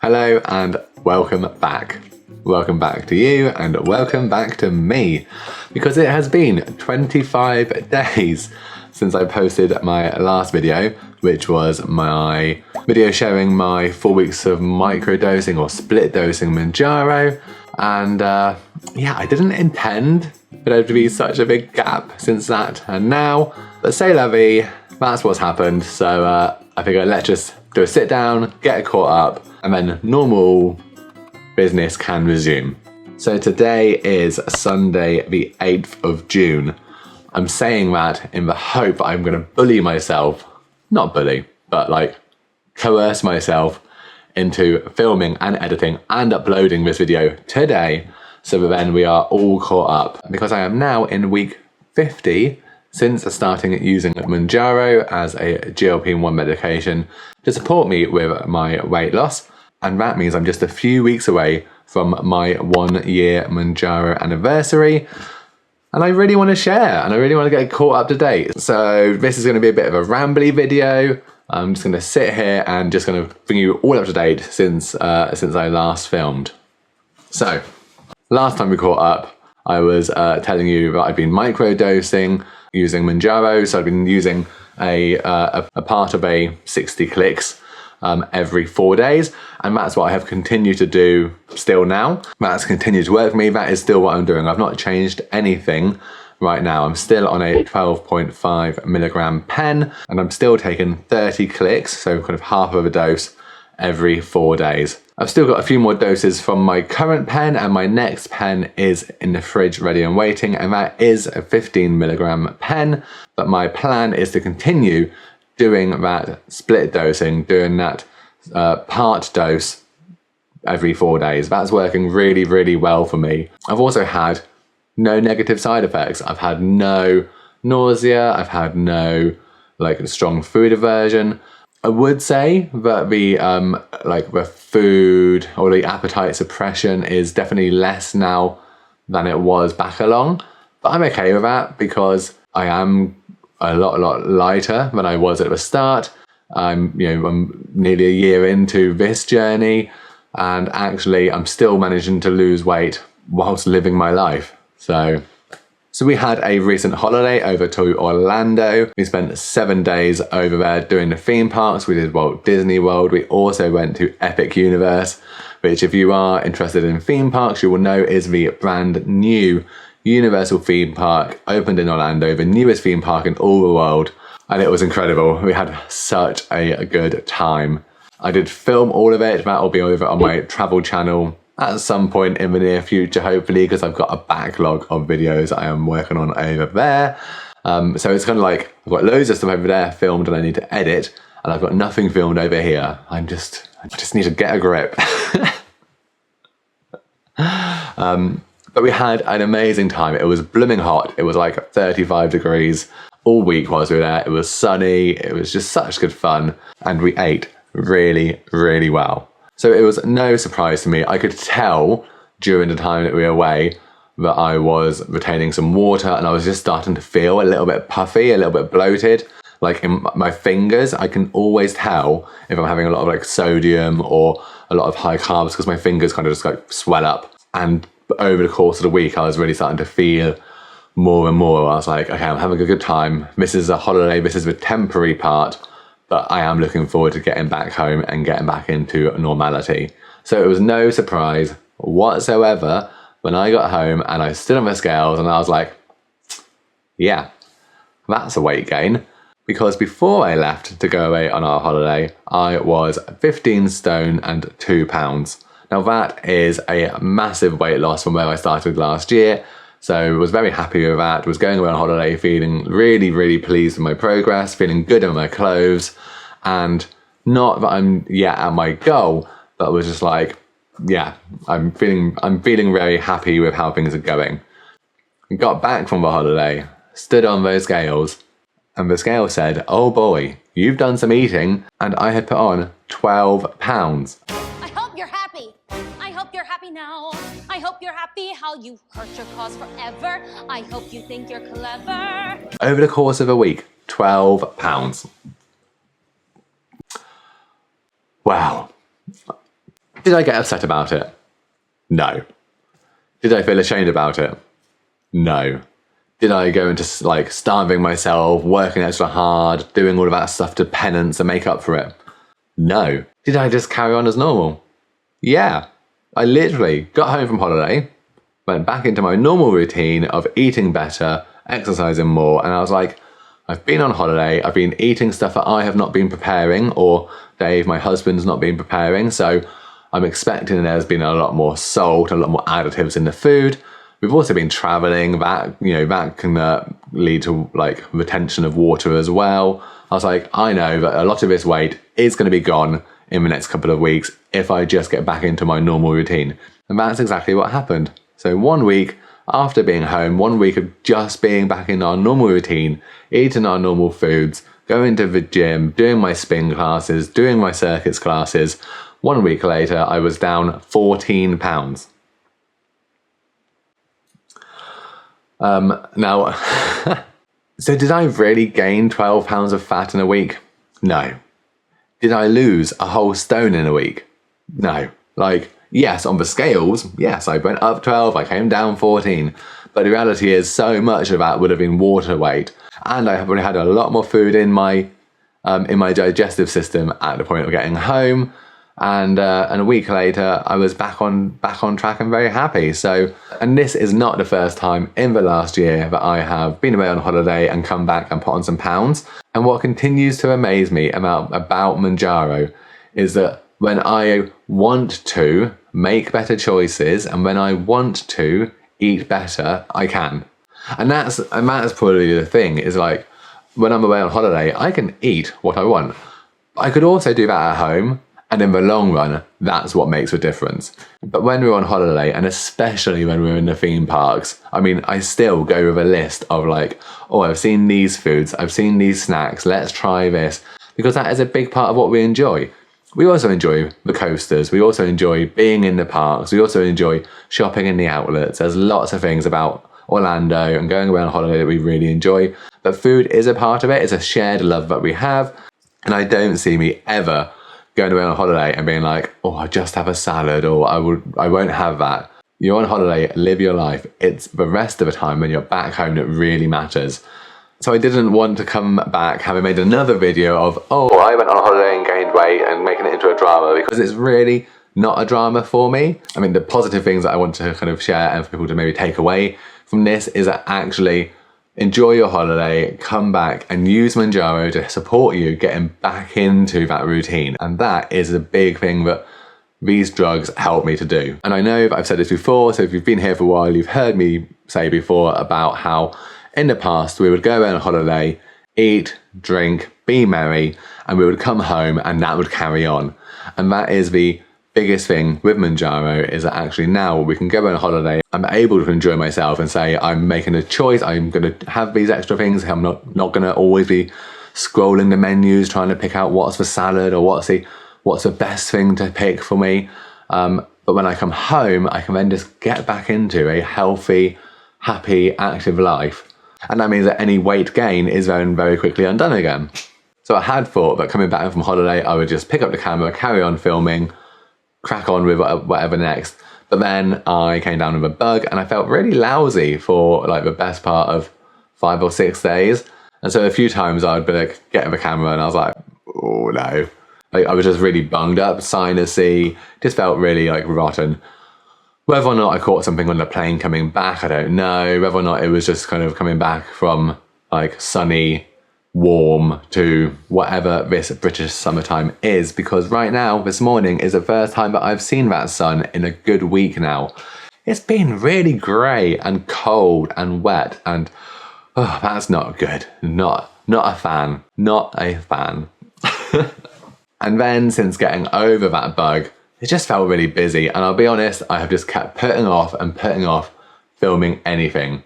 Hello and welcome back. Welcome back to you and welcome back to me, because it has been 25 days since I posted my last video, which was my video showing my 4 weeks of microdosing or split dosing Mounjaro. And yeah, I didn't intend for there to be such a big gap since that and now, but c'est la vie, that's what's happened. So I figured let's just do a sit down, get caught up, and then normal business can resume. So today is Sunday the 8th of June. I'm saying that in the hope I'm going to bully myself, not bully, but like coerce myself into filming and editing and uploading this video today, so that then we are all caught up, because I am now in week 50 since starting using Mounjaro as a GLP-1 medication to support me with my weight loss. And that means I'm just a few weeks away from my 1 year Mounjaro anniversary. And I really want to share and I really want to get caught up to date. So this is going to be a bit of a rambly video. I'm just going to sit here and just going to bring you all up to date since I last filmed. So last time we caught up, I was telling you that I've been microdosing using Mounjaro. So I've been using a part of a 60 clicks every 4 days, and that's what I have continued to do still now. That's continued to work for me. That is still what I'm doing. I've not changed anything right now. I'm still on a 12.5 milligram pen, and I'm still taking 30 clicks, so kind of half of a dose every 4 days. I've still got a few more doses from my current pen, and my next pen is in the fridge ready and waiting, and that is a 15 milligram pen. But my plan is to continue doing that split dosing, doing that part dose every 4 days. That's working really, really well for me. I've also had no negative side effects. I've had no nausea. I've had no like strong food aversion. I would say that the the food or the appetite suppression is definitely less now than it was back along, but I'm okay with that because I am a lot lighter than I was at the start. I'm nearly a year into this journey, and actually I'm still managing to lose weight whilst living my life. So we had a recent holiday over to Orlando. We spent 7 days over there doing the theme parks. We did Walt Disney World. We also went to Epic Universe, which if you are interested in theme parks, you will know is the brand new Universal theme park, opened in Orlando, the newest theme park in all the world. And it was incredible. We had such a good time. I did film all of it. That will be over on my travel channel at some point in the near future, hopefully, because I've got a backlog of videos I am working on over there. So it's kind of like I've got loads of stuff over there filmed and I need to edit, and I've got nothing filmed over here. I just need to get a grip. But we had an amazing time. It was blooming hot. It was like 35 degrees all week whilst we were there. It was sunny. It was just such good fun. And we ate really, really well. So it was no surprise to me. I could tell during the time that we were away that I was retaining some water, and I was just starting to feel a little bit puffy, a little bit bloated. Like in my fingers, I can always tell if I'm having a lot of like sodium or a lot of high carbs, because my fingers kind of just like swell up. And over the course of the week, I was really starting to feel more and more. I was like, okay, I'm having a good time. This is a holiday. This is the temporary part. But I am looking forward to getting back home and getting back into normality. So it was no surprise whatsoever when I got home and I stood on the scales and I was like, yeah, that's a weight gain. Because before I left to go away on our holiday, I was 15 stone and 2 pounds. Now that is a massive weight loss from where I started last year. So I was very happy with that. Was going away on holiday feeling really, really pleased with my progress, feeling good in my clothes, and not that I'm yet at my goal, but was just like, yeah, I'm feeling very happy with how things are going. Got back from the holiday, stood on those scales, and the scale said, oh boy, you've done some eating, and I had put on 12 pounds. I hope you're happy. I hope you're happy now. I hope you're happy how you hurt your cause forever. I hope you think you're clever. Over the course of a week, 12 pounds. Wow. Did I get upset about it? No. Did I feel ashamed about it? No. Did I go into like starving myself, working extra hard, doing all of that stuff to penance and make up for it? No. Did I just carry on as normal? Yeah. I literally got home from holiday, went back into my normal routine of eating better, exercising more, and I was like, I've been on holiday, I've been eating stuff that I have not been preparing, or Dave, my husband's not been preparing, so I'm expecting there's been a lot more salt, a lot more additives in the food. We've also been traveling, that can lead to like retention of water as well. I was like, I know that a lot of this weight is going to be gone in the next couple of weeks if I just get back into my normal routine. And that's exactly what happened. So 1 week after being home, 1 week of just being back in our normal routine, eating our normal foods, going to the gym, doing my spin classes, doing my circuits classes, 1 week later, I was down 14 pounds. Now, so did I really gain 12 pounds of fat in a week? No. Did I lose a whole stone in a week? No. Like, yes, on the scales, yes, I went up 12, I came down 14. But the reality is so much of that would have been water weight. And I probably had a lot more food in my digestive system at the point of getting home. And a week later, I was back on track and very happy. So, and this is not the first time in the last year that I have been away on holiday and come back and put on some pounds. And what continues to amaze me about Mounjaro is that when I want to make better choices and when I want to eat better, I can. And that's probably the thing, is like, when I'm away on holiday, I can eat what I want. I could also do that at home. And in the long run, that's what makes a difference. But when we're on holiday, and especially when we're in the theme parks, I mean, I still go with a list of like, oh, I've seen these foods, I've seen these snacks, let's try this. Because that is a big part of what we enjoy. We also enjoy the coasters, we also enjoy being in the parks, we also enjoy shopping in the outlets. There's lots of things about Orlando and going away on holiday that we really enjoy. But food is a part of it, it's a shared love that we have. And I don't see me ever going away on holiday and being like, oh, I'll just have a salad, or I won't have that. You're on holiday, live your life. It's the rest of the time when you're back home that really matters. So I didn't want to come back having made another video of, oh, I went on holiday and gained weight and making it into a drama, because it's really not a drama for me. I mean, the positive things that I want to kind of share and for people to maybe take away from this is that actually enjoy your holiday, come back and use Mounjaro to support you getting back into that routine. And that is a big thing that these drugs help me to do. And I know that I've said this before, so if you've been here for a while, you've heard me say before about how in the past we would go on holiday, eat, drink, be merry, and we would come home and that would carry on. And that is the biggest thing with Mounjaro, is that actually now we can go on holiday, I'm able to enjoy myself and say I'm making a choice, I'm going to have these extra things, I'm not going to always be scrolling the menus trying to pick out what's the salad or what's the best thing to pick for me. But when I come home, I can then just get back into a healthy, happy, active life. And that means that any weight gain is then very quickly undone again. So I had thought that coming back from holiday, I would just pick up the camera, carry on filming, crack on with whatever next. But then I came down with a bug and I felt really lousy for like the best part of 5 or 6 days. And so a few times I'd be like, get the camera and I was like, oh no. Like I was just really bunged up, sinusy, just felt really like rotten. Whether or not I caught something on the plane coming back, I don't know. Whether or not it was just kind of coming back from like sunny, warm to whatever this British summertime is, because right now, this morning, is the first time that I've seen that sun in a good week now. It's been really grey and cold and wet, and oh, that's not good. Not a fan. Not a fan. And then since getting over that bug, it just felt really busy, and I'll be honest, I have just kept putting off filming anything.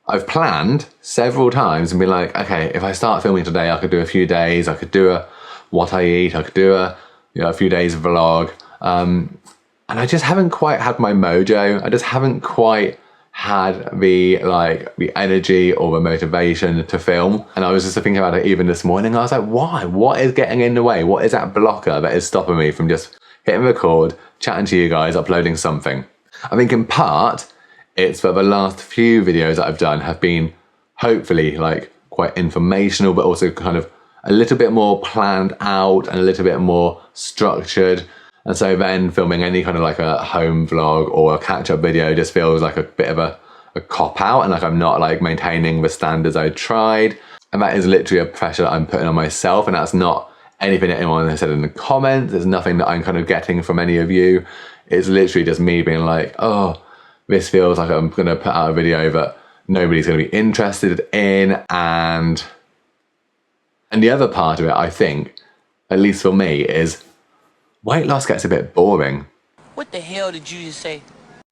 I've planned several times and been like, okay, if I start filming today, I could do a few days, I could do a what I eat, I could do a few days vlog. And I just haven't quite had my mojo. I just haven't quite had the energy or the motivation to film. And I was just thinking about it even this morning. I was like, why? What is getting in the way? What is that blocker that is stopping me from just hitting record, chatting to you guys, uploading something. I think in part, it's that the last few videos that I've done have been hopefully like quite informational, but also kind of a little bit more planned out and a little bit more structured. And so then filming any kind of like a home vlog or a catch-up video just feels like a bit of a cop-out, and like I'm not like maintaining the standards I tried. And that is literally a pressure that I'm putting on myself, and that's not anything that anyone has said in the comments. There's nothing that I'm kind of getting from any of you. It's literally just me being like, oh, this feels like I'm gonna put out a video that nobody's gonna be interested in. And the other part of it, I think, at least for me, is weight loss gets a bit boring. What the hell did you just say?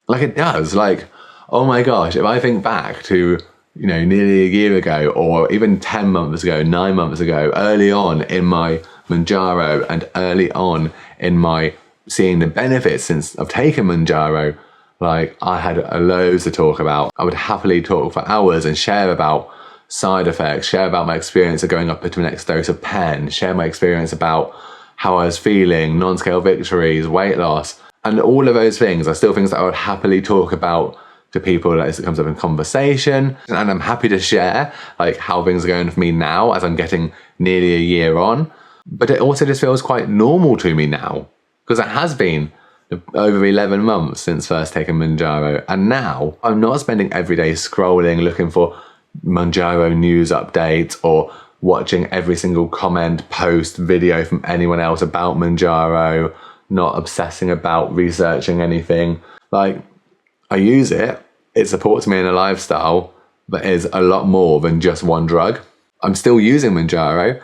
Like it does, like, oh my gosh, if I think back to, you know, nearly a year ago, or even 10 months ago, 9 months ago, early on in my Mounjaro and early on in my seeing the benefits since I've taken Mounjaro, like I had loads to talk about. I would happily talk for hours and share about side effects, share about my experience of going up into the next dose of pen, share my experience about how I was feeling, non-scale victories, weight loss, and all of those things are still things that I would happily talk about to people as it comes up in conversation. And I'm happy to share like how things are going for me now as I'm getting nearly a year on. But it also just feels quite normal to me now, because it has been over 11 months since first taking Mounjaro. And now I'm not spending every day scrolling, looking for Mounjaro news updates or watching every single comment, post, video from anyone else about Mounjaro, not obsessing about researching anything. Like, I use it, it supports me in a lifestyle that is a lot more than just one drug. I'm still using Mounjaro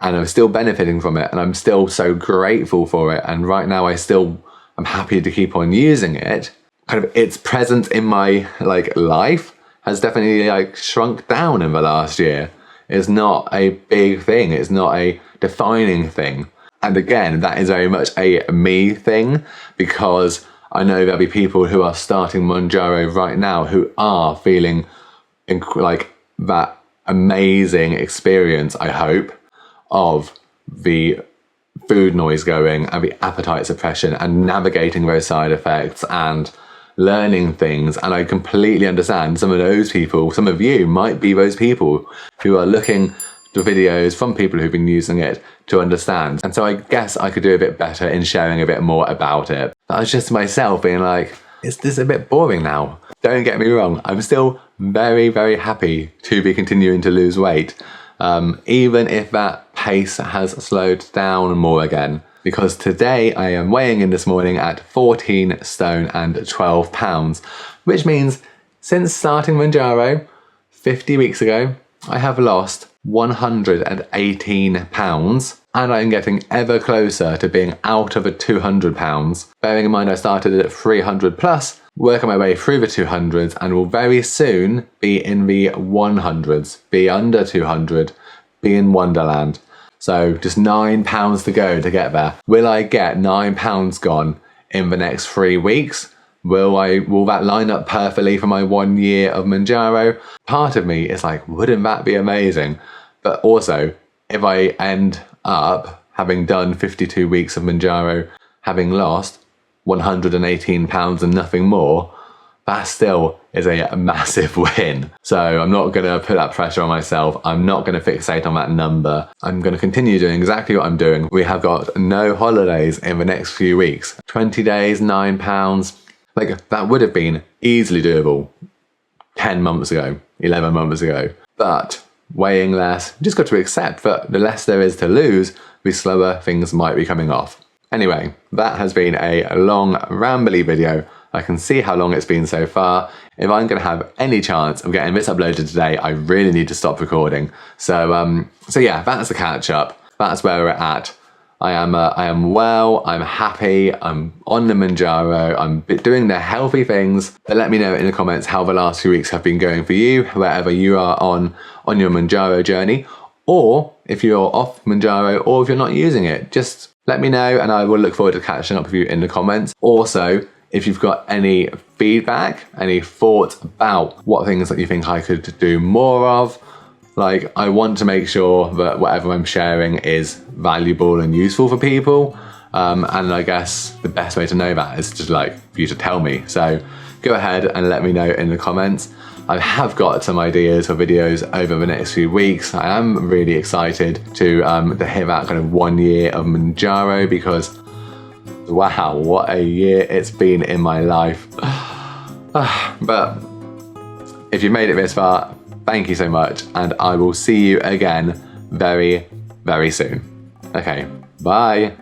and I'm still benefiting from it, and I'm still so grateful for it. And right now I'm happy to keep on using it. Kind of its presence in my like life has definitely like shrunk down in the last year. It's not a big thing, it's not a defining thing. And again, that is very much a me thing, because I know there'll be people who are starting Mounjaro right now who are feeling like that amazing experience, I hope, of the food noise going and the appetite suppression and navigating those side effects and learning things. And I completely understand some of those people, some of you might be those people who are looking to videos from people who've been using it to understand. And so I guess I could do a bit better in sharing a bit more about it. But I was just myself being like, is this a bit boring now? Don't get me wrong, I'm still very, very happy to be continuing to lose weight, even if that pace has slowed down more again. Because today I am weighing in this morning at 14 stone and 12 pounds, which means since starting Mounjaro 50 weeks ago, I have lost 118 pounds, and I'm getting ever closer to being out of the 200 pounds. Bearing in mind I started at 300 plus, working my way through the 200s, and will very soon be in the 100s, be under 200, be in Wonderland. So just 9 pounds to go to get there. Will I get 9 pounds gone in the next 3 weeks? Will that line up perfectly for my 1 year of Mounjaro? Part of me is like, wouldn't that be amazing? But also, if I end up having done 52 weeks of Mounjaro, having lost 118 pounds and nothing more, that still is a massive win. So I'm not going to put that pressure on myself. I'm not going to fixate on that number. I'm going to continue doing exactly what I'm doing. We have got no holidays in the next few weeks. 20 days, 9 pounds. Like, that would have been easily doable 10 months ago, 11 months ago. But weighing less, just got to accept that the less there is to lose, the slower things might be coming off. Anyway, that has been a long, rambly video. I can see how long it's been so far. If I'm going to have any chance of getting this uploaded today, I really need to stop recording. So yeah, that's the catch up. That's where we're at. I am well, I'm happy, I'm on the Mounjaro, I'm doing the healthy things. But let me know in the comments how the last few weeks have been going for you, wherever you are on your Mounjaro journey, or if you're off Mounjaro, or if you're not using it. Just let me know and I will look forward to catching up with you in the comments. Also, if you've got any feedback, any thoughts about what things that you think I could do more of, like, I want to make sure that whatever I'm sharing is valuable and useful for people. And I guess the best way to know that is just like for you to tell me. So go ahead and let me know in the comments. I have got some ideas for videos over the next few weeks. I am really excited to hit that kind of 1 year of Mounjaro, because wow, what a year it's been in my life. But if you've made it this far, thank you so much, and I will see you again very, very soon. Okay, bye.